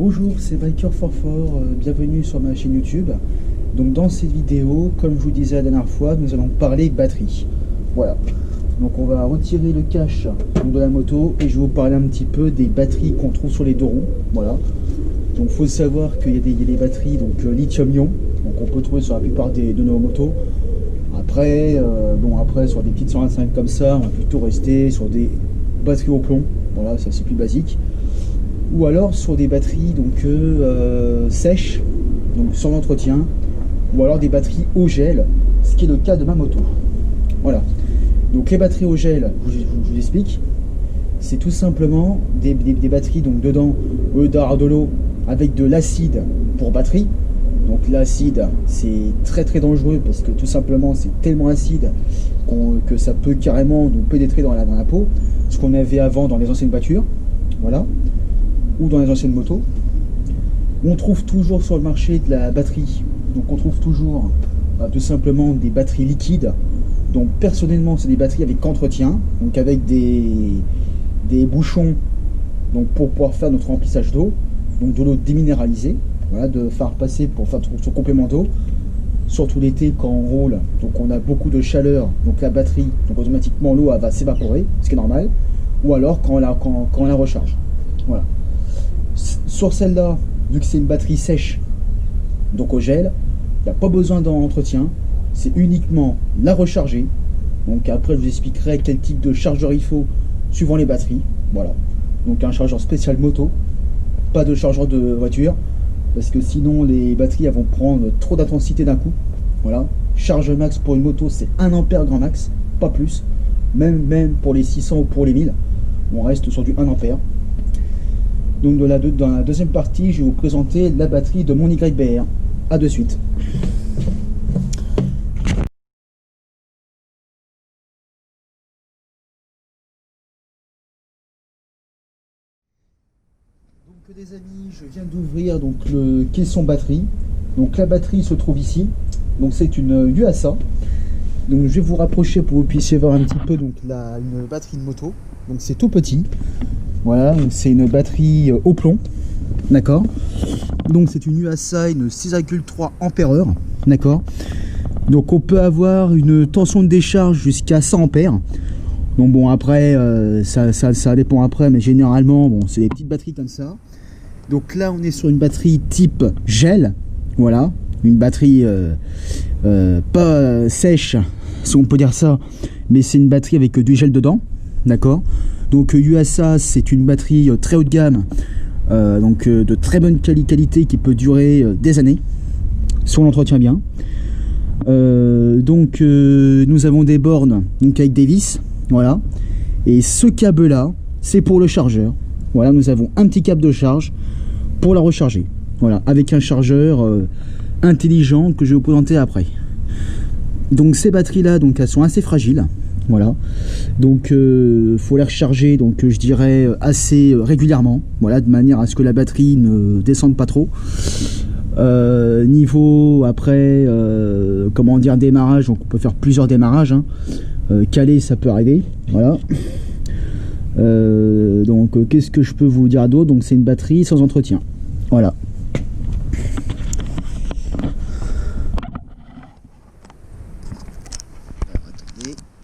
Bonjour, c'est Biker44, bienvenue sur ma chaîne YouTube. Donc dans cette vidéo, comme je vous disais la dernière fois, nous allons parler batterie. Voilà, donc on va retirer le cache de la moto et je vais vous parler un petit peu des batteries qu'on trouve sur les deux roues. Voilà, donc il faut savoir qu'il y a des batteries donc lithium-ion, donc on peut trouver sur la plupart de nos motos. Après, après sur des petites 125 comme ça, on va plutôt rester sur des batteries au plomb. Voilà, ça c'est plus basique. Ou alors sur des batteries donc sèches, donc sans entretien, ou alors des batteries au gel, ce qui est le cas de ma moto. Voilà. Donc les batteries au gel, je vous explique, c'est tout simplement des batteries donc dedans, au lieu d'avoir de l'eau, avec de l'acide pour batterie. Donc l'acide c'est très dangereux parce que tout simplement c'est tellement acide que ça peut carrément nous pénétrer dans la peau, ce qu'on avait avant dans les anciennes voitures. Voilà. Ou dans les anciennes motos. On trouve toujours sur le marché de la batterie, donc on trouve toujours tout simplement des batteries liquides. Donc personnellement c'est des batteries avec entretien, donc avec des bouchons donc pour pouvoir faire notre remplissage d'eau, donc de l'eau déminéralisée, voilà, de faire passer pour faire son complément d'eau, surtout l'été quand on roule, donc on a beaucoup de chaleur, donc la batterie, donc automatiquement l'eau va s'évaporer, ce qui est normal, ou alors quand on la recharge. Voilà. Sur celle-là, vu que c'est une batterie sèche, donc au gel, il n'y a pas besoin d'entretien, c'est uniquement la recharger. Donc après je vous expliquerai quel type de chargeur il faut suivant les batteries. Voilà, donc un chargeur spécial moto, pas de chargeur de voiture, parce que sinon les batteries elles vont prendre trop d'intensité d'un coup. Voilà, charge max pour une moto c'est 1 ampère grand max, pas plus, même pour les 600 ou pour les 1000, on reste sur du 1 ampère. Donc dans la deuxième partie, je vais vous présenter la batterie de mon YBR. A de suite. Donc les amis, je viens d'ouvrir donc le caisson batterie. Donc la batterie se trouve ici. Donc c'est une USA. Donc je vais vous rapprocher pour que vous puissiez voir un petit peu donc une batterie de moto. Donc c'est tout petit. Voilà, c'est une batterie au plomb. D'accord, donc c'est une USA, une 6,3 ampères-heure, d'accord. Donc on peut avoir une tension de décharge jusqu'à 100 ampères. Donc bon après ça dépend après, mais généralement bon c'est des petites batteries comme ça. Donc là on est sur une batterie type gel, voilà, une batterie pas sèche si on peut dire ça, mais c'est une batterie avec du gel dedans, d'accord. Donc USA c'est une batterie très haut de gamme. De très bonne qualité qui peut durer des années si on l'entretient bien. Nous avons des bornes donc avec des vis, voilà, et ce câble là c'est pour le chargeur. Voilà, nous avons un petit câble de charge pour la recharger, voilà, avec un chargeur intelligent que je vais vous présenter après. Donc ces batteries là donc elles sont assez fragiles. Voilà, donc faut les recharger, donc je dirais assez régulièrement, voilà, de manière à ce que la batterie ne descende pas trop. Niveau après comment dire, démarrage, donc on peut faire plusieurs démarrages, hein. Caler ça peut arriver, voilà. Qu'est-ce que je peux vous dire d'autre? Donc c'est une batterie sans entretien, voilà.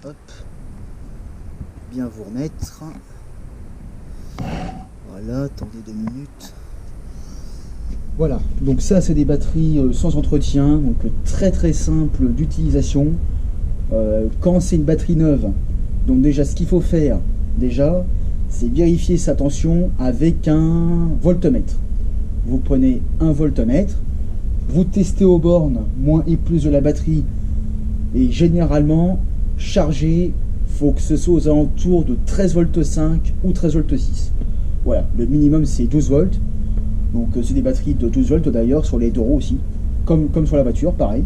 Hop, bien vous remettre. Voilà, attendez 2 minutes. Voilà, donc ça c'est des batteries sans entretien, donc très simple d'utilisation. Quand c'est une batterie neuve, donc déjà ce qu'il faut faire, déjà, c'est vérifier sa tension avec un voltmètre. Vous prenez un voltmètre, vous testez aux bornes moins et plus de la batterie, et généralement chargé, faut que ce soit aux alentours de 13 volts 5 ou 13 volts 6. Voilà, le minimum c'est 12 volts. Donc c'est des batteries de 12 volts d'ailleurs sur les deux roues aussi, comme sur la voiture, pareil.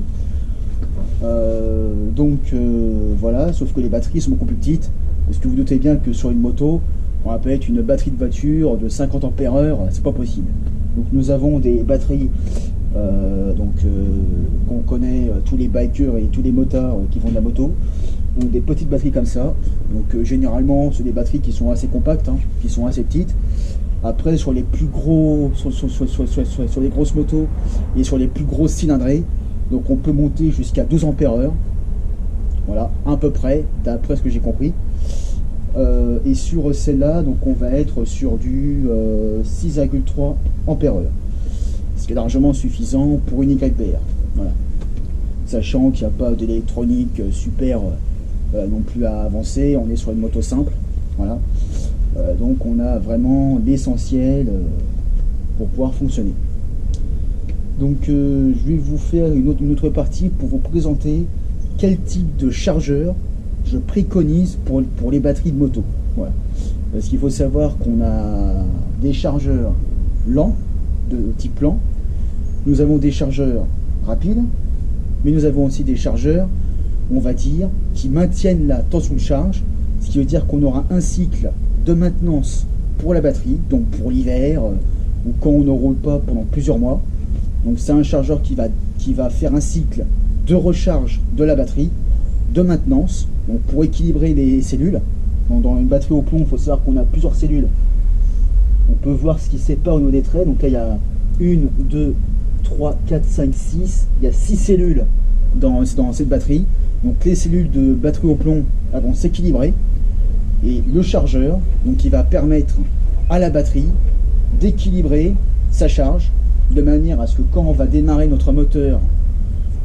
Voilà, sauf que les batteries sont beaucoup plus petites, parce que vous doutez bien que sur une moto, on va peut-être une batterie de voiture de 50 ampères-heure, c'est pas possible. Donc nous avons des batteries qu'on connaît, tous les bikers et tous les motards qui font de la moto, donc des petites batteries comme ça. Donc généralement c'est des batteries qui sont assez compactes, hein, qui sont assez petites, Après, sur les plus gros, sur les grosses motos et sur les plus grosses cylindrées, donc on peut monter jusqu'à 12 ampères-heure. Voilà, à peu près, d'après ce que j'ai compris. Et sur celle-là, donc on va être sur du 6,3 ampères-heure. Ce qui est largement suffisant pour une YPR. Voilà. Sachant qu'il n'y a pas d'électronique super non plus à avancer, on est sur une moto simple. Voilà. Donc on a vraiment l'essentiel pour pouvoir fonctionner. Donc je vais vous faire une autre partie pour vous présenter quel type de chargeur je préconise pour les batteries de moto. Voilà. Parce qu'il faut savoir qu'on a des chargeurs lents, de type lent, nous avons des chargeurs rapides, mais nous avons aussi des chargeurs, on va dire, qui maintiennent la tension de charge, ce qui veut dire qu'on aura un cycle de maintenance pour la batterie, donc pour l'hiver, ou quand on ne roule pas pendant plusieurs mois. Donc c'est un chargeur qui va faire un cycle de recharge de la batterie, de maintenance, donc pour équilibrer les cellules. Donc dans une batterie au plomb, il faut savoir qu'on a plusieurs cellules. On peut voir ce qui sépare au niveau des traits. Donc là, il y a 1, 2, 3, 4, 5, 6. Il y a 6 cellules dans cette batterie. Donc les cellules de batterie au plomb vont s'équilibrer. Et le chargeur, donc il va permettre à la batterie d'équilibrer sa charge de manière à ce que quand on va démarrer notre moteur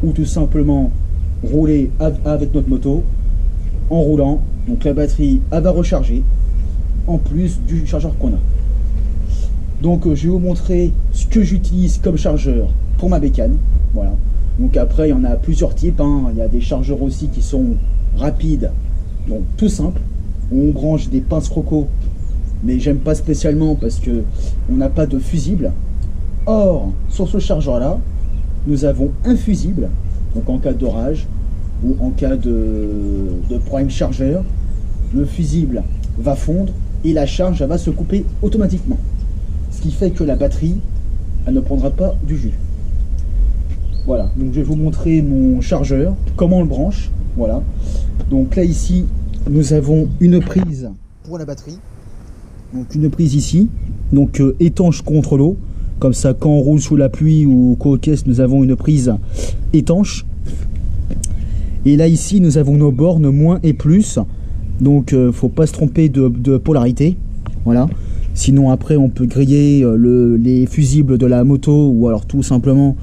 ou tout simplement rouler avec notre moto, en roulant, donc la batterie elle va recharger en plus du chargeur qu'on a. Donc je vais vous montrer ce que j'utilise comme chargeur pour ma bécane. Voilà. Donc après il y en a plusieurs types, hein. Il y a des chargeurs aussi qui sont rapides, donc tout simple. On branche des pinces croco, mais j'aime pas spécialement parce que on n'a pas de fusible. Or sur ce chargeur là, nous avons un fusible, donc en cas d'orage ou en cas de problème chargeur, le fusible va fondre et la charge elle va se couper automatiquement. Ce qui fait que la batterie elle ne prendra pas du jus. Voilà, donc je vais vous montrer mon chargeur, comment on le branche. Voilà, donc là ici nous avons une prise pour la batterie, donc une prise ici, donc étanche contre l'eau, comme ça quand on roule sous la pluie ou co-caisse nous avons une prise étanche. Et là ici nous avons nos bornes moins et plus, donc faut pas se tromper de polarité. Voilà, sinon après on peut griller les fusibles de la moto ou alors tout simplement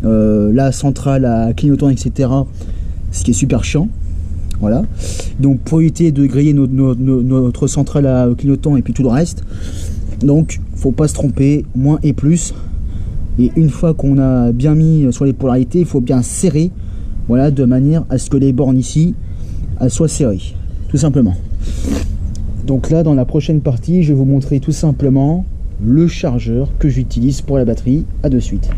la centrale à clignotant, etc., ce qui est super chiant. Voilà, donc pour éviter de griller notre centrale à clignotant et puis tout le reste, donc faut pas se tromper, moins et plus. Et une fois qu'on a bien mis sur les polarités, il faut bien serrer, voilà, de manière à ce que les bornes ici soient serrées, tout simplement. Donc là dans la prochaine partie je vais vous montrer tout simplement le chargeur que j'utilise pour la batterie. À de suite.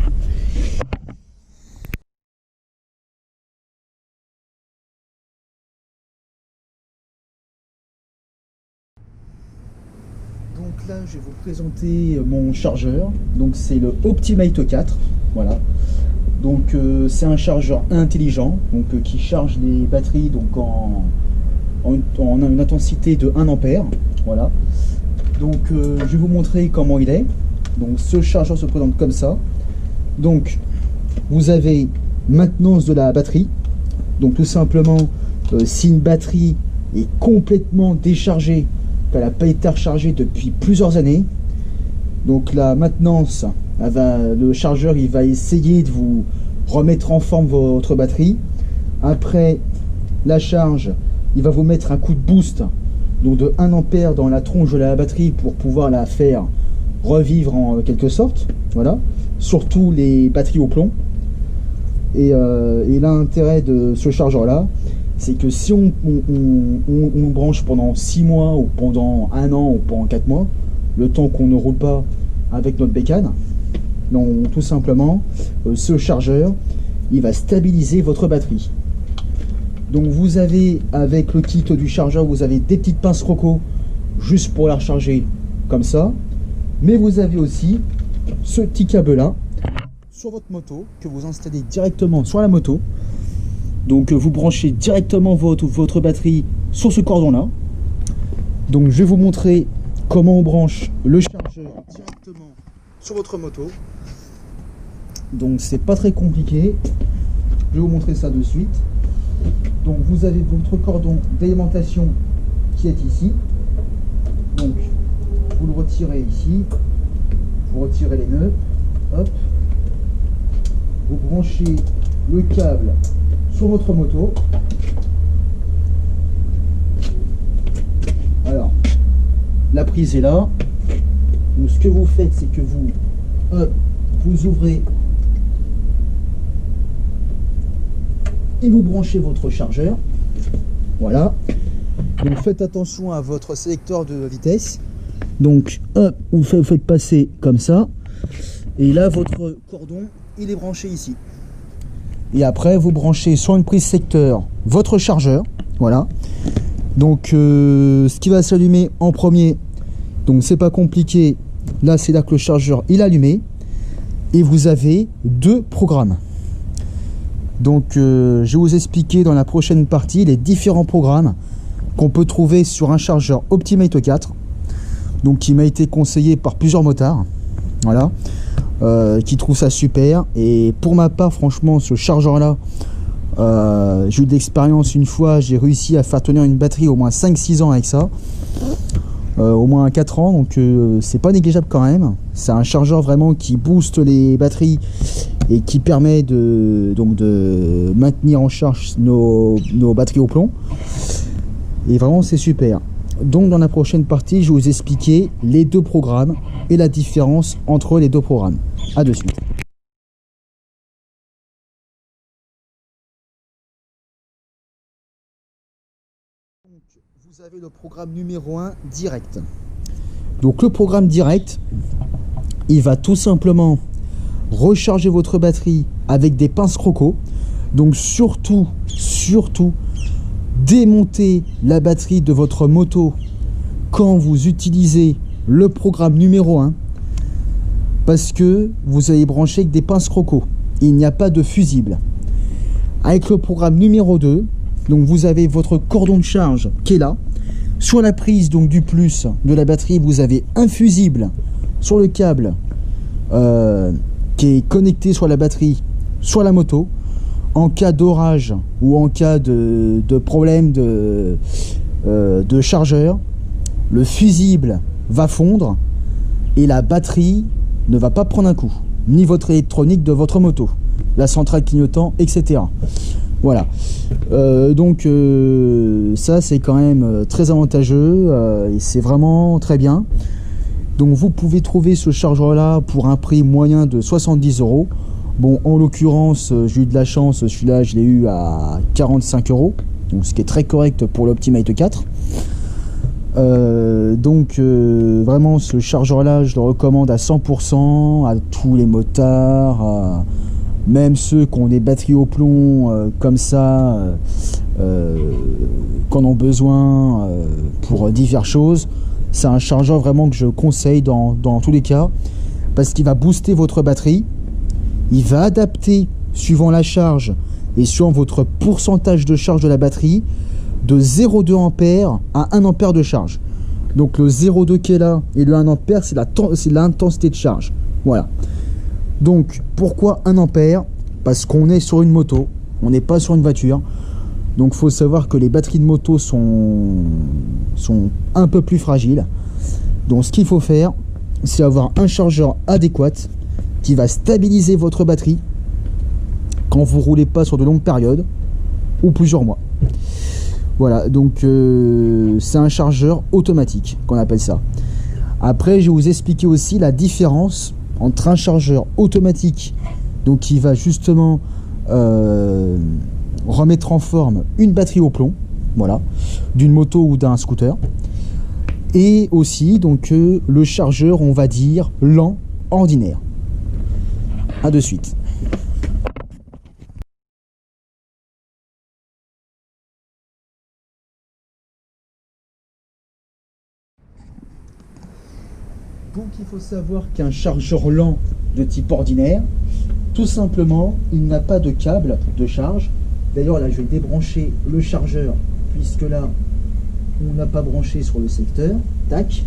Donc là je vais vous présenter mon chargeur, donc c'est le Optimate 4. Voilà, donc c'est un chargeur intelligent, donc qui charge les batteries donc en une intensité de 1 ampère. Voilà, donc je vais vous montrer comment il est. Donc ce chargeur se présente comme ça. Donc vous avez maintenance de la batterie, donc tout simplement si une batterie est complètement déchargée, qu'elle n'a pas été rechargée depuis plusieurs années, donc la maintenance, le chargeur il va essayer de vous remettre en forme votre batterie. Après la charge, il va vous mettre un coup de boost, donc de 1 ampère dans la tronche de la batterie pour pouvoir la faire revivre en quelque sorte. Voilà, surtout les batteries au plomb. Et l'intérêt de ce chargeur là, c'est que si on branche pendant 6 mois ou pendant 1 an ou pendant 4 mois, le temps qu'on ne roule pas avec notre bécane, donc tout simplement ce chargeur il va stabiliser votre batterie. Donc vous avez, avec le kit du chargeur, vous avez des petites pinces croco juste pour la recharger comme ça, mais vous avez aussi ce petit câble là sur votre moto que vous installez directement sur la moto. Donc vous branchez directement votre batterie sur ce cordon là. Donc je vais vous montrer comment on branche le chargeur directement sur votre moto. Donc c'est pas très compliqué. Je vais vous montrer ça de suite. Donc vous avez votre cordon d'alimentation qui est ici. Donc vous le retirez ici. Vous retirez les nœuds. Hop. Vous branchez le câble sur votre moto. Alors, la prise est là. Donc ce que vous faites, c'est que vous ouvrez et vous branchez votre chargeur. Voilà. Donc faites attention à votre sélecteur de vitesse. Donc hop, vous faites passer comme ça. Et là, votre cordon, il est branché ici. Et après, vous branchez sur une prise secteur votre chargeur. Voilà. Donc ce qui va s'allumer en premier, donc c'est pas compliqué. Là, c'est là que le chargeur il est allumé. Et vous avez deux programmes. Donc je vais vous expliquer dans la prochaine partie les différents programmes qu'on peut trouver sur un chargeur Optimate 4. Donc qui m'a été conseillé par plusieurs motards. Voilà. Qui trouvent ça super. Et pour ma part, franchement, ce chargeur là, j'ai eu de l'expérience une fois. J'ai réussi à faire tenir une batterie au moins 5-6 ans avec ça, au moins 4 ans. Donc c'est pas négligeable quand même. C'est un chargeur vraiment qui booste les batteries et qui permet de maintenir en charge nos batteries au plomb. Et vraiment c'est super. Donc dans la prochaine partie, je vais vous expliquer les deux programmes et la différence entre les deux programmes. À de suite. Donc, vous avez le programme numéro 1 direct. Donc le programme direct, il va tout simplement recharger votre batterie avec des pinces croco. Donc surtout démonter la batterie de votre moto quand vous utilisez le programme numéro 1, parce que vous allez brancher avec des pinces croco. Il n'y a pas de fusible. Avec le programme numéro 2, donc vous avez votre cordon de charge qui est là. Sur la prise donc du plus de la batterie, vous avez un fusible sur le câble qui est connecté sur la batterie sur la moto. En cas d'orage ou en cas de problème de chargeur, le fusible va fondre et la batterie ne va pas prendre un coup, ni votre électronique de votre moto, la centrale clignotant, etc. Voilà. Donc ça c'est quand même très avantageux et c'est vraiment très bien. Donc vous pouvez trouver ce chargeur là pour un prix moyen de 70 €. Bon, en l'occurrence, j'ai eu de la chance, celui-là, je l'ai eu à 45 €, donc ce qui est très correct pour l'Optimate 4. Vraiment, ce chargeur-là, je le recommande à 100% à tous les motards, même ceux qui ont des batteries au plomb comme ça, qu'on ont besoin pour diverses choses. C'est un chargeur vraiment que je conseille dans tous les cas, parce qu'il va booster votre batterie. Il va adapter, suivant la charge et suivant votre pourcentage de charge de la batterie, de 0,2 ampères à 1 ampère de charge. Donc le 0,2 qui est là et le 1 ampère, c'est l'intensité de charge. Voilà. Donc pourquoi 1 ampère? Parce qu'on est sur une moto, on n'est pas sur une voiture. Donc il faut savoir que les batteries de moto sont un peu plus fragiles. Donc ce qu'il faut faire, c'est avoir un chargeur adéquat qui va stabiliser votre batterie quand vous roulez pas sur de longues périodes ou plusieurs mois. Voilà, donc c'est un chargeur automatique qu'on appelle ça. Après, je vais vous expliquer aussi la différence entre un chargeur automatique, donc qui va justement remettre en forme une batterie au plomb, voilà, d'une moto ou d'un scooter, et aussi donc le chargeur, on va dire lent, ordinaire. À de suite. Donc il faut savoir qu'un chargeur lent de type ordinaire, tout simplement, il n'a pas de câble de charge. D'ailleurs là je vais débrancher le chargeur, puisque là on n'a pas branché sur le secteur. Tac.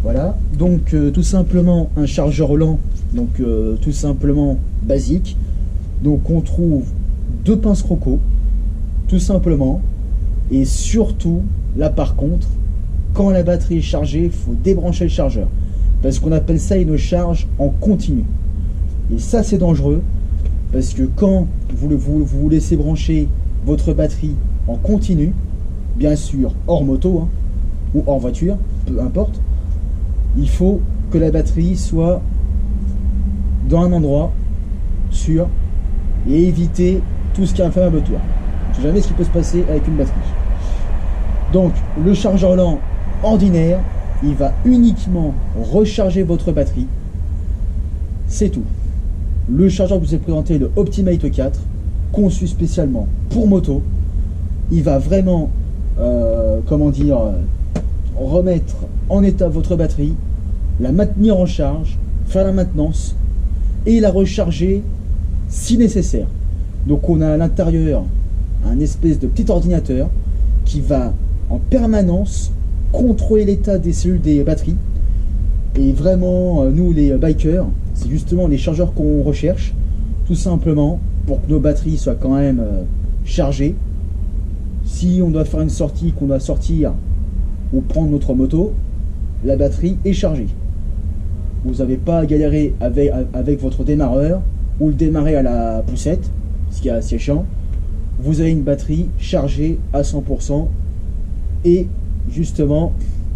Voilà, donc tout simplement un chargeur lent, donc tout simplement basique. Donc on trouve deux pinces croco, tout simplement. Et surtout, là par contre, quand la batterie est chargée, il faut débrancher le chargeur. Parce qu'on appelle ça une charge en continu. Et ça c'est dangereux, parce que quand vous laissez brancher votre batterie en continu, bien sûr hors moto hein, ou hors voiture, peu importe, il faut que la batterie soit dans un endroit sûr et éviter tout ce qui est inflammable autour. On ne sait jamais ce qui peut se passer avec une batterie. Donc le chargeur lent ordinaire, il va uniquement recharger votre batterie. C'est tout. Le chargeur que je vous ai présenté, le Optimate 4, conçu spécialement pour moto, il va vraiment, comment dire, remettre en état votre batterie, la maintenir en charge, faire la maintenance et la recharger si nécessaire. Donc on a à l'intérieur un espèce de petit ordinateur qui va en permanence contrôler l'état des cellules des batteries. Et vraiment, nous les bikers, c'est justement les chargeurs qu'on recherche, tout simplement pour que nos batteries soient quand même chargées. Si on doit faire une sortie, qu'on doit sortir ou prendre notre moto, la batterie est chargée. Vous n'avez pas à galérer avec votre démarreur ou le démarrer à la poussette, ce qui est assez chiant. Vous avez une batterie chargée à 100% et justement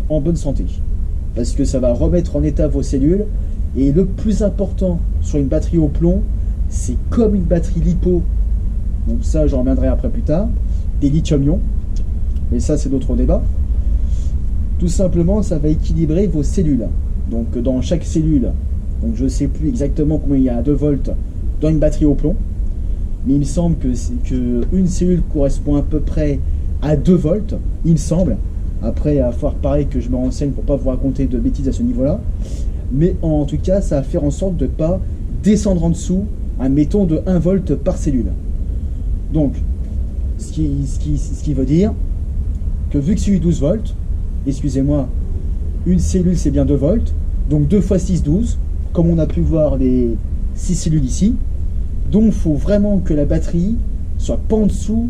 en bonne santé. Parce que ça va remettre en état vos cellules. Et le plus important sur une batterie au plomb, c'est comme une batterie lipo. Donc ça, j'en reviendrai après plus tard. Des lithium-ion. Mais ça, c'est d'autres débats. Tout simplement, ça va équilibrer vos cellules. Donc dans chaque cellule, donc je ne sais plus exactement combien il y a de volts dans une batterie au plomb. Mais il me semble que une cellule correspond à peu près à 2 volts. Il me semble. Après, il va falloir pareil que je me renseigne pour ne pas vous raconter de bêtises à ce niveau-là. Mais en tout cas, ça va faire en sorte de ne pas descendre en dessous, admettons, de 1 volt par cellule. Donc, ce qui veut dire que vu que c'est 12 volts, excusez-moi, une cellule c'est bien 2 volts, donc 2 fois 6, 12, comme on a pu voir les 6 cellules ici. Donc, il faut vraiment que la batterie soit pas en dessous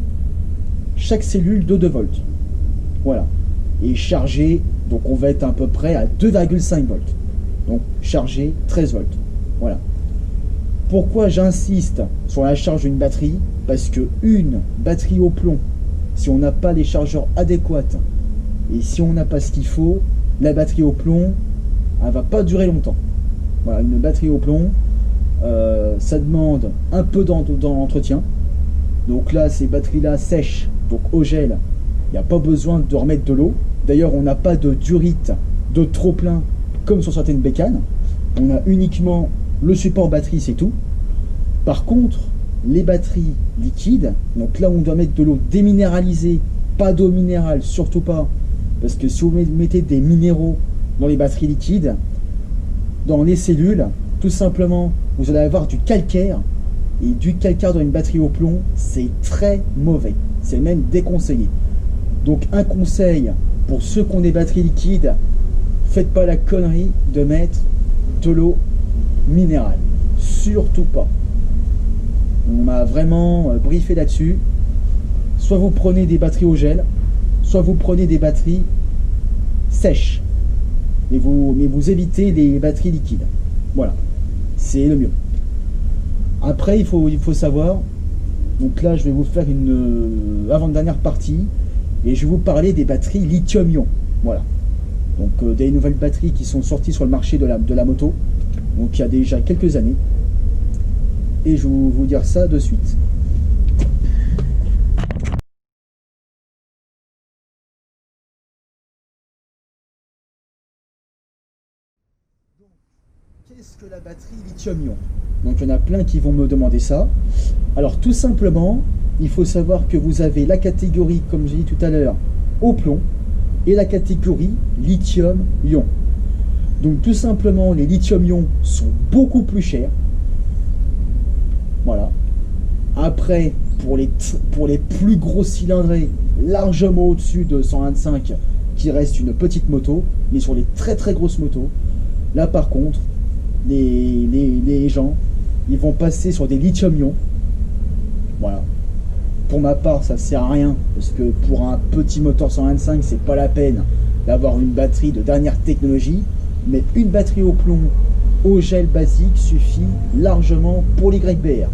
chaque cellule de 2 volts. Voilà. Et chargée, donc on va être à peu près à 2,5 volts. Donc chargé 13 volts. Voilà. Pourquoi j'insiste sur la charge d'une batterie? Parce que une batterie au plomb, si on n'a pas les chargeurs adéquats et si on n'a pas ce qu'il faut, la batterie au plomb, elle va pas durer longtemps. Voilà, une batterie au plomb, ça demande un peu d'entretien. Donc là, ces batteries-là sèches, donc au gel, il n'y a pas besoin de remettre de l'eau. D'ailleurs, on n'a pas de durite, de trop plein comme sur certaines bécanes. On a uniquement le support batterie, c'est tout. Par contre, les batteries liquides, donc là on doit mettre de l'eau déminéralisée, pas d'eau minérale, surtout pas, parce que si vous mettez des minéraux dans les batteries liquides, dans les cellules, tout simplement, vous allez avoir du calcaire, et du calcaire dans une batterie au plomb, c'est très mauvais, c'est même déconseillé. Donc un conseil pour ceux qui ont des batteries liquides, faites pas la connerie de mettre de l'eau minérale, surtout pas. On m'a vraiment briefé là-dessus. Soit vous prenez des batteries au gel, soit vous prenez des batteries sèches, mais vous évitez les batteries liquides. Voilà, c'est le mieux. Après, il faut savoir, donc là je vais vous faire une avant-dernière partie, et je vais vous parler des batteries lithium-ion. Voilà. Donc des nouvelles batteries qui sont sorties sur le marché de la moto, donc il y a déjà quelques années. Et je vais vous dire ça de suite. Qu'est-ce que la batterie lithium-ion? Donc il y en a plein qui vont me demander ça. Alors tout simplement, il faut savoir que vous avez la catégorie, comme j'ai dit tout à l'heure, au plomb, et la catégorie lithium-ion. Donc tout simplement, les lithium-ion sont beaucoup plus chers. Voilà. Après, pour les plus gros cylindrés, largement au-dessus de 125 qui reste une petite moto, mais sur les très très grosses motos, là par contre, les gens, ils vont passer sur des lithium-ion. Voilà. Pour ma part, ça sert à rien, parce que pour un petit moteur 125, c'est pas la peine d'avoir une batterie de dernière technologie, mais une batterie au plomb au gel basique suffit largement pour les YBR.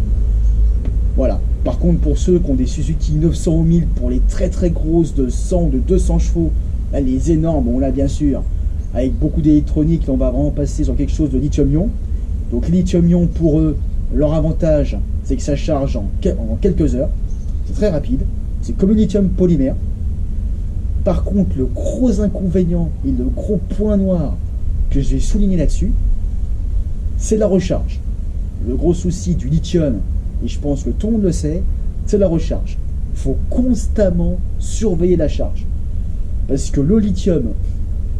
Voilà. Par contre, pour ceux qui ont des Suzuki 900 ou 1000, pour les très très grosses de 100, de 200 chevaux, là, les énormes, on l'a bien sûr, avec beaucoup d'électronique, on va vraiment passer sur quelque chose de lithium-ion. Donc lithium-ion, pour eux, leur avantage, c'est que ça charge en quelques heures. C'est très rapide. C'est comme le lithium polymère. Par contre, le gros inconvénient et le gros point noir que je vais souligner là-dessus, c'est la recharge. Le gros souci du lithium, et je pense que tout le monde le sait, c'est la recharge. Il faut constamment surveiller la charge. Parce que le lithium,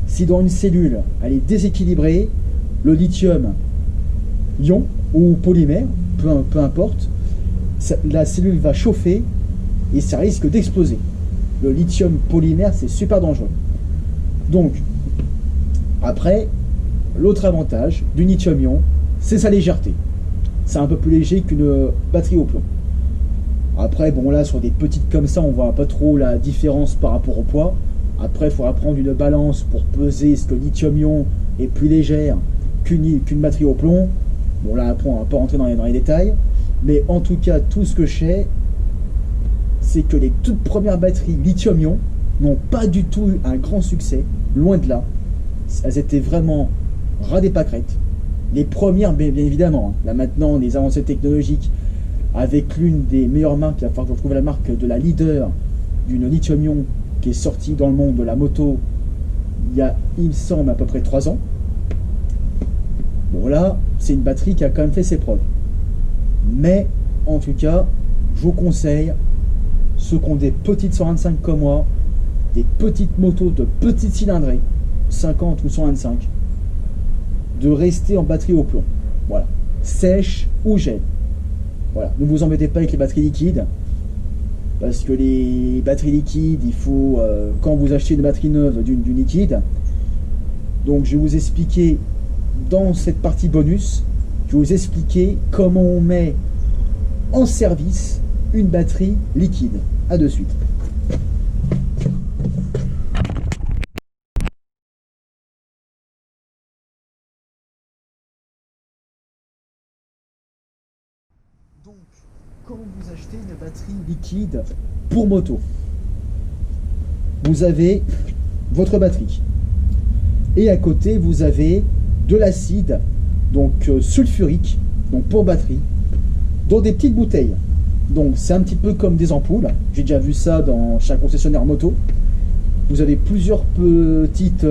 si dans une cellule, elle est déséquilibrée, le lithium ion ou polymère, peu importe, la cellule va chauffer et ça risque d'exploser. Le lithium polymère, c'est super dangereux. Donc, après, l'autre avantage du lithium-ion, c'est sa légèreté. C'est un peu plus léger qu'une batterie au plomb. Après, bon là, sur des petites comme ça, on voit pas trop la différence par rapport au poids. Après, il faudra prendre une balance pour peser ce que le lithium-ion est plus légère qu'une batterie au plomb. Bon là, après, on va pas rentrer dans les détails. Mais en tout cas, tout ce que je sais, c'est que les toutes premières batteries lithium-ion n'ont pas du tout eu un grand succès, loin de là. Elles étaient vraiment ras des pâquerettes. Les premières, bien évidemment, là maintenant, les avancées technologiques, avec l'une des meilleures marques, il va falloir que je trouve la marque de la leader d'une lithium-ion qui est sortie dans le monde de la moto il y a, il me semble, à peu près 3 ans. Bon là, c'est une batterie qui a quand même fait ses preuves. Mais, en tout cas, je vous conseille, ceux qui ont des petites 125 comme moi, des petites motos de petites cylindrées, 50 ou 125, de rester en batterie au plomb. Voilà. Sèche ou gel. Voilà. Ne vous embêtez pas avec les batteries liquides. Parce que les batteries liquides, il faut, quand vous achetez une batterie neuve, du liquide. Donc je vais vous expliquer dans cette partie bonus, je vais vous expliquer comment on met en service une batterie liquide. A de suite. Donc, quand vous achetez une batterie liquide pour moto, vous avez votre batterie. Et à côté, vous avez de l'acide, donc sulfurique, donc pour batterie, dans des petites bouteilles. Donc c'est un petit peu comme des ampoules. J'ai déjà vu ça dans chaque concessionnaire moto. Vous avez plusieurs petites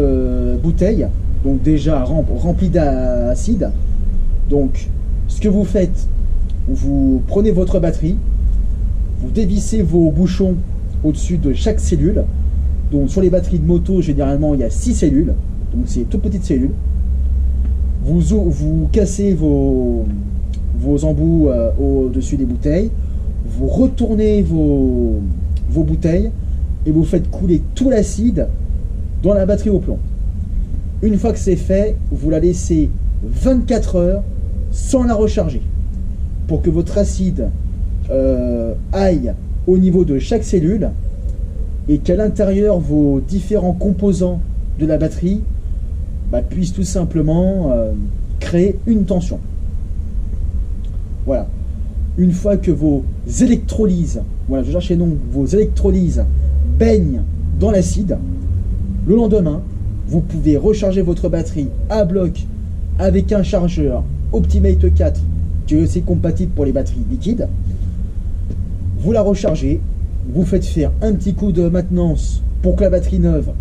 bouteilles, donc déjà remplies d'acide. Donc ce que vous faites, vous prenez votre batterie, vous dévissez vos bouchons au-dessus de chaque cellule. Donc sur les batteries de moto, généralement il y a 6 cellules, donc c'est toutes petites cellules. Vous cassez vos embouts au-dessus des bouteilles, vous retournez vos bouteilles et vous faites couler tout l'acide dans la batterie au plomb. Une fois que c'est fait, vous la laissez 24 heures sans la recharger pour que votre acide aille au niveau de chaque cellule et qu'à l'intérieur vos différents composants de la batterie puissent tout simplement créer une tension. Voilà. Une fois que vos électrolyses, voilà, je cherche les noms, vos électrolyses baignent dans l'acide, le lendemain, vous pouvez recharger votre batterie à bloc avec un chargeur Optimate 4 qui est aussi compatible pour les batteries liquides. Vous la rechargez, vous faites faire un petit coup de maintenance pour que la batterie neuve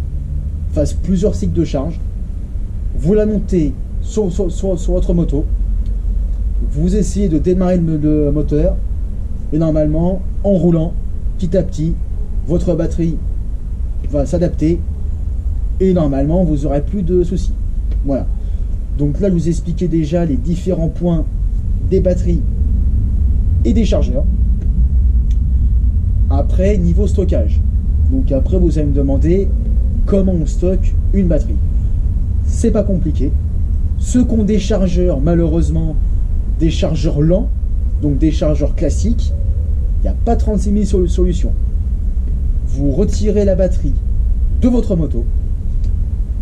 fasse plusieurs cycles de charge. Vous la montez sur votre moto, vous essayez de démarrer le moteur et normalement, en roulant, petit à petit, votre batterie va s'adapter et normalement, vous n'aurez plus de soucis. Voilà. Donc là, je vous ai expliqué déjà les différents points des batteries et des chargeurs. Après, niveau stockage. Donc après, vous allez me demander, comment on stocke une batterie. C'est pas compliqué. Ceux qui ont des chargeurs, malheureusement, des chargeurs lents, donc des chargeurs classiques, il n'y a pas 36 000 solutions. Vous retirez la batterie de votre moto,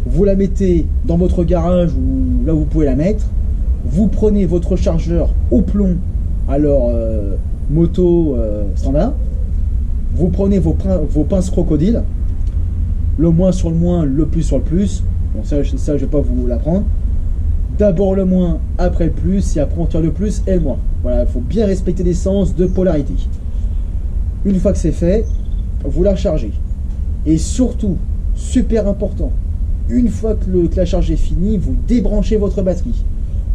vous la mettez dans votre garage ou là où vous pouvez la mettre, vous prenez votre chargeur au plomb, alors moto standard, vous prenez vos pinces crocodiles, le moins sur le moins, le plus sur le plus. Bon, ça je ne vais pas vous l'apprendre. D'abord le moins, après le plus, et après on tire le plus et le moins. Voilà, il faut bien respecter les sens de polarité. Une fois que c'est fait, vous la rechargez. Et surtout, super important, une fois que la charge est finie, vous débranchez votre batterie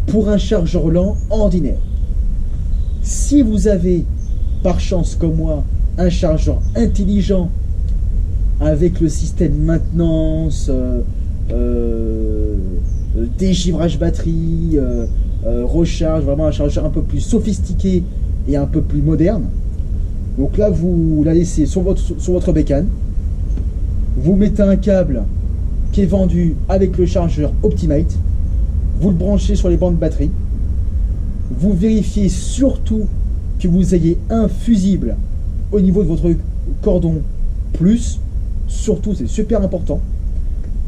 pour un chargeur lent ordinaire. Si vous avez, par chance comme moi, un chargeur intelligent avec le système maintenance, dégivrage batterie, recharge, vraiment un chargeur un peu plus sophistiqué et un peu plus moderne. Donc là, vous la laissez sur votre bécane, vous mettez un câble qui est vendu avec le chargeur Optimate, vous le branchez sur les bandes de batterie, vous vérifiez surtout que vous ayez un fusible au niveau de votre cordon plus, surtout c'est super important,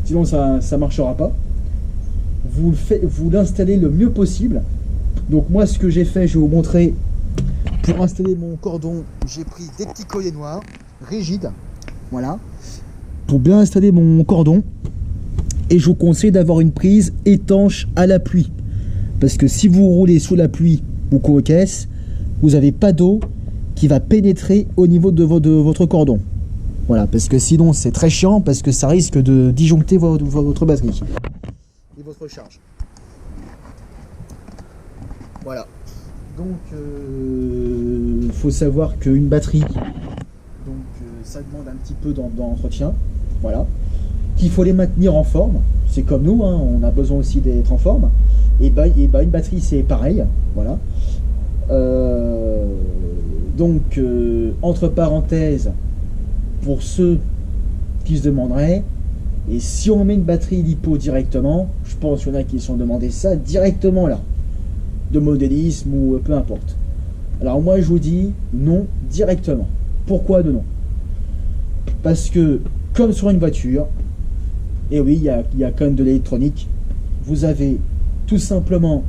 sinon ça ne marchera pas. Vous l'installez le mieux possible. Donc moi ce que j'ai fait, je vais vous montrer. Pour installer mon cordon, j'ai pris des petits colliers noirs rigides, voilà, pour bien installer mon cordon. Et je vous conseille d'avoir une prise étanche à la pluie, parce que si vous roulez sous la pluie ou qu'aux caisses, vous n'avez pas d'eau qui va pénétrer au niveau de votre cordon. Voilà, parce que sinon c'est très chiant, parce que ça risque de disjoncter votre batterie et votre charge. Voilà. Donc, faut savoir qu'une batterie, ça demande un petit peu d'entretien. Voilà. Qu'il faut les maintenir en forme. C'est comme nous, hein, on a besoin aussi d'être en forme. Et une batterie, c'est pareil. Voilà. Donc, entre parenthèses, pour ceux qui se demanderaient, et si on met une batterie lipo directement, je pense qu'il y en a qui se sont demandé ça directement là, de modélisme ou peu importe. Alors moi je vous dis non directement. Pourquoi de non? Parce que comme sur une voiture, et oui, il y a quand même de l'électronique, vous avez tout simplement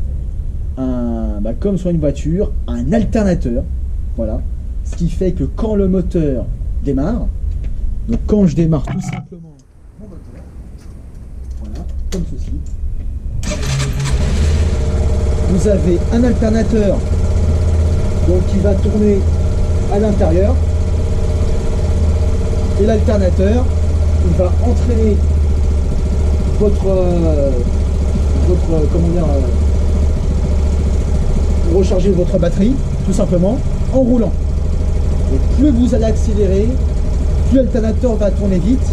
comme sur une voiture, un alternateur. Voilà. Ce qui fait que quand le moteur démarre, donc quand je démarre tout simplement mon moteur, voilà, comme ceci, vous avez un alternateur donc qui va tourner à l'intérieur, et l'alternateur il va entraîner votre comment dire, recharger votre batterie tout simplement en roulant. Et plus vous allez accélérer, plus l'alternateur va tourner vite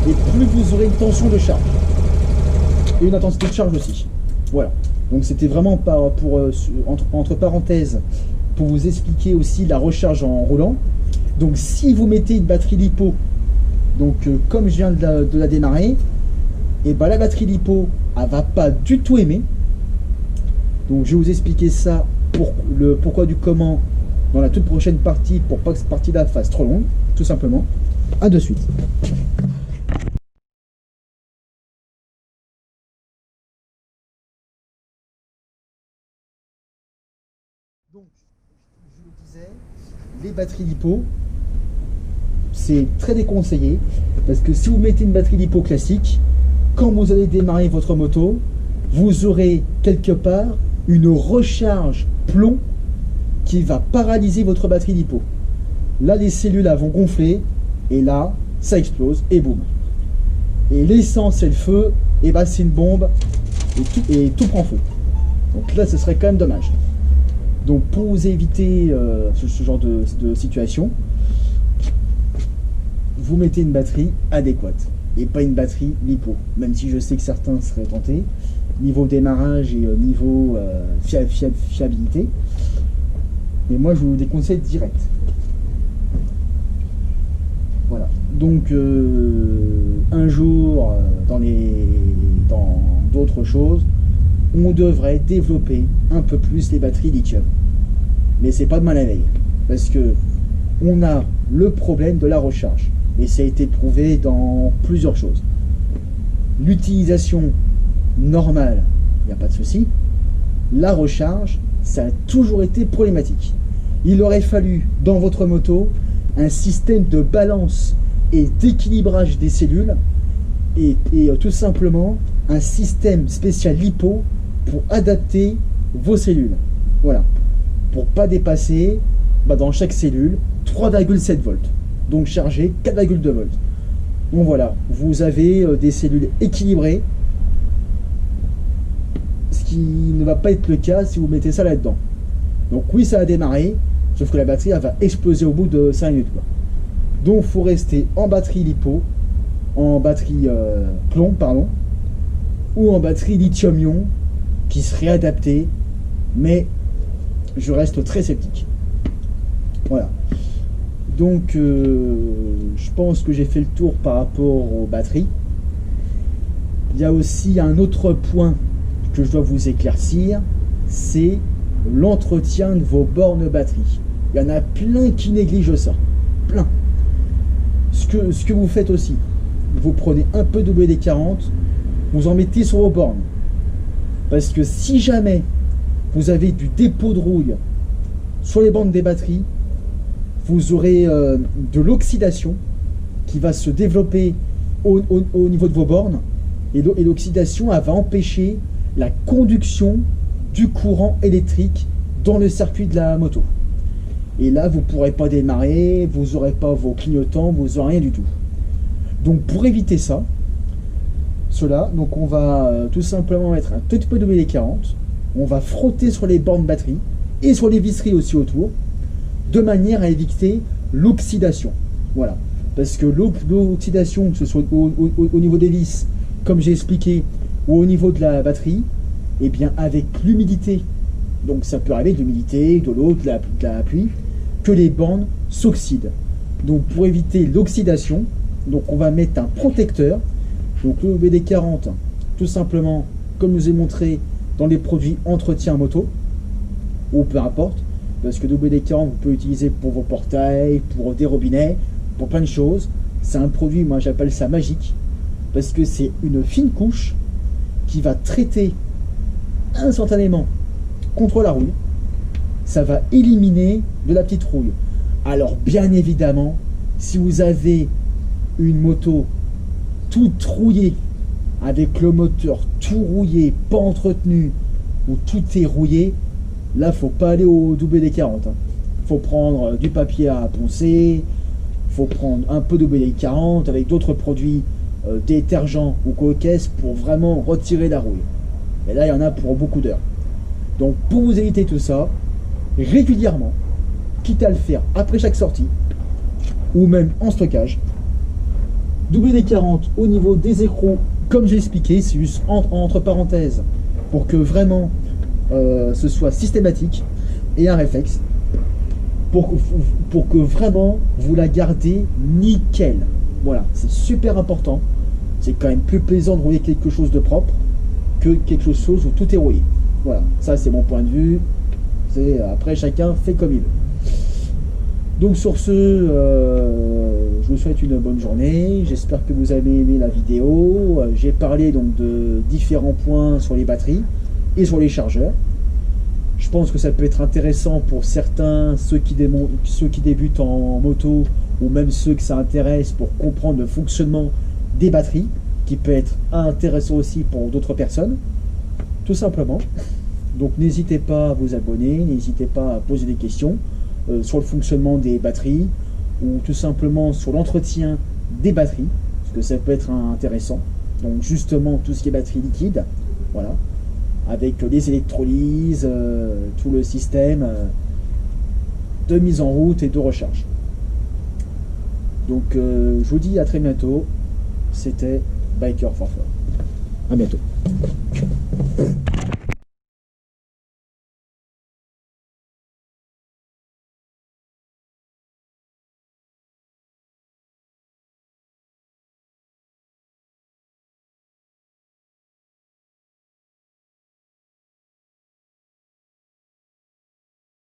et plus vous aurez une tension de charge et une intensité de charge aussi. Voilà. Donc c'était vraiment entre parenthèses pour vous expliquer aussi la recharge en roulant. Donc si vous mettez une batterie lipo, donc comme je viens de la démarrer, et la batterie lipo elle va pas du tout aimer. Donc je vais vous expliquer ça pour le pourquoi du comment dans la toute prochaine partie, pour pas que cette partie là fasse trop longue, tout simplement. À de suite. Donc, je le disais, les batteries lipo, c'est très déconseillé, parce que si vous mettez une batterie lipo classique, quand vous allez démarrer votre moto, vous aurez quelque part une recharge plomb qui va paralyser votre batterie lipo. Là, les cellules vont gonfler, et là, ça explose, et boum. Et l'essence et le feu, et c'est une bombe, et tout prend feu. Donc là, ce serait quand même dommage. Donc pour vous éviter ce genre de situation, vous mettez une batterie adéquate et pas une batterie lipo, même si je sais que certains seraient tentés, niveau démarrage et niveau fiabilité. Mais moi je vous déconseille direct. Voilà. Donc un jour, dans d'autres choses, on devrait développer un peu plus les batteries lithium. Mais c'est pas de mal à veille, parce que on a le problème de la recharge. Et ça a été prouvé dans plusieurs choses. L'utilisation normale, il n'y a pas de souci. La recharge, ça a toujours été problématique. Il aurait fallu, dans votre moto, un système de balance et d'équilibrage des cellules et tout simplement un système spécial lipo pour adapter vos cellules. Voilà. Pour pas dépasser dans chaque cellule 3,7 volts. Donc chargé 4,2 volts. Donc voilà, vous avez des cellules équilibrées, ce qui ne va pas être le cas si vous mettez ça là-dedans. Donc oui, ça a démarré, sauf que la batterie elle va exploser au bout de 5 minutes. Quoi. Donc il faut rester en batterie lipo, en batterie plomb, pardon, ou en batterie lithium-ion, qui serait adaptée, mais je reste très sceptique. Voilà. Donc je pense que j'ai fait le tour par rapport aux batteries. Il y a aussi un autre point que je dois vous éclaircir, c'est l'entretien de vos bornes batterie. Il y en a plein qui négligent ça. Plein. Ce que vous faites aussi, vous prenez un peu de WD-40, vous en mettez sur vos bornes. Parce que si jamais vous avez du dépôt de rouille sur les bornes des batteries, vous aurez de l'oxydation qui va se développer au niveau de vos bornes. Et l'oxydation, elle va empêcher la conduction du courant électrique dans le circuit de la moto. Et là, vous ne pourrez pas démarrer, vous n'aurez pas vos clignotants, vous n'aurez rien du tout. Donc pour éviter ça, donc on va tout simplement mettre un tout petit peu de WD-40, on va frotter sur les bornes batterie et sur les visseries aussi autour, de manière à éviter l'oxydation. Voilà. Parce que l'oxydation, que ce soit au niveau des vis, comme j'ai expliqué, ou au niveau de la batterie, et bien avec l'humidité, donc ça peut arriver de l'humidité, de l'eau, de la pluie, que les bornes s'oxydent. Donc pour éviter l'oxydation, donc on va mettre un protecteur, donc le WD-40, tout simplement, comme je vous ai montré dans les produits entretien moto, ou peu importe, parce que WD-40 vous pouvez utiliser pour vos portails, pour des robinets, pour plein de choses. C'est un produit, moi j'appelle ça magique, parce que c'est une fine couche qui va traiter instantanément contre la rouille. Ça va éliminer de la petite rouille. Alors bien évidemment, si vous avez une moto toute rouillée, avec le moteur tout rouillé, pas entretenu, où tout est rouillé, là faut pas aller au WD-40. Faut prendre du papier à poncer, faut prendre un peu de WD-40 avec d'autres produits détergents ou coquesses pour vraiment retirer la rouille. Et là il y en a pour beaucoup d'heures. Donc pour vous éviter tout ça, régulièrement, quitte à le faire après chaque sortie, ou même en stockage, WD-40 au niveau des écrous, comme j'ai expliqué, c'est juste entre parenthèses, pour que vraiment ce soit systématique, et un réflexe, pour que vraiment vous la gardez nickel. Voilà, c'est super important. C'est quand même plus plaisant de rouiller quelque chose de propre que quelque chose où tout est rouillé. Voilà, ça c'est mon point de vue. Après chacun fait comme il veut. Donc sur ce, je vous souhaite une bonne journée. J'espère que vous avez aimé la vidéo. J'ai parlé donc de différents points sur les batteries et sur les chargeurs. Je pense que ça peut être intéressant pour certains, ceux qui débutent en moto, ou même ceux que ça intéresse pour comprendre le fonctionnement des batteries, qui peut être intéressant aussi pour d'autres personnes, tout simplement. Donc n'hésitez pas à vous abonner, n'hésitez pas à poser des questions sur le fonctionnement des batteries, ou tout simplement sur l'entretien des batteries, parce que ça peut être intéressant. Donc justement tout ce qui est batterie liquide, voilà, avec les électrolyses, tout le système de mise en route et de recharge. Donc je vous dis à très bientôt. C'était Biker for Fun. À bientôt.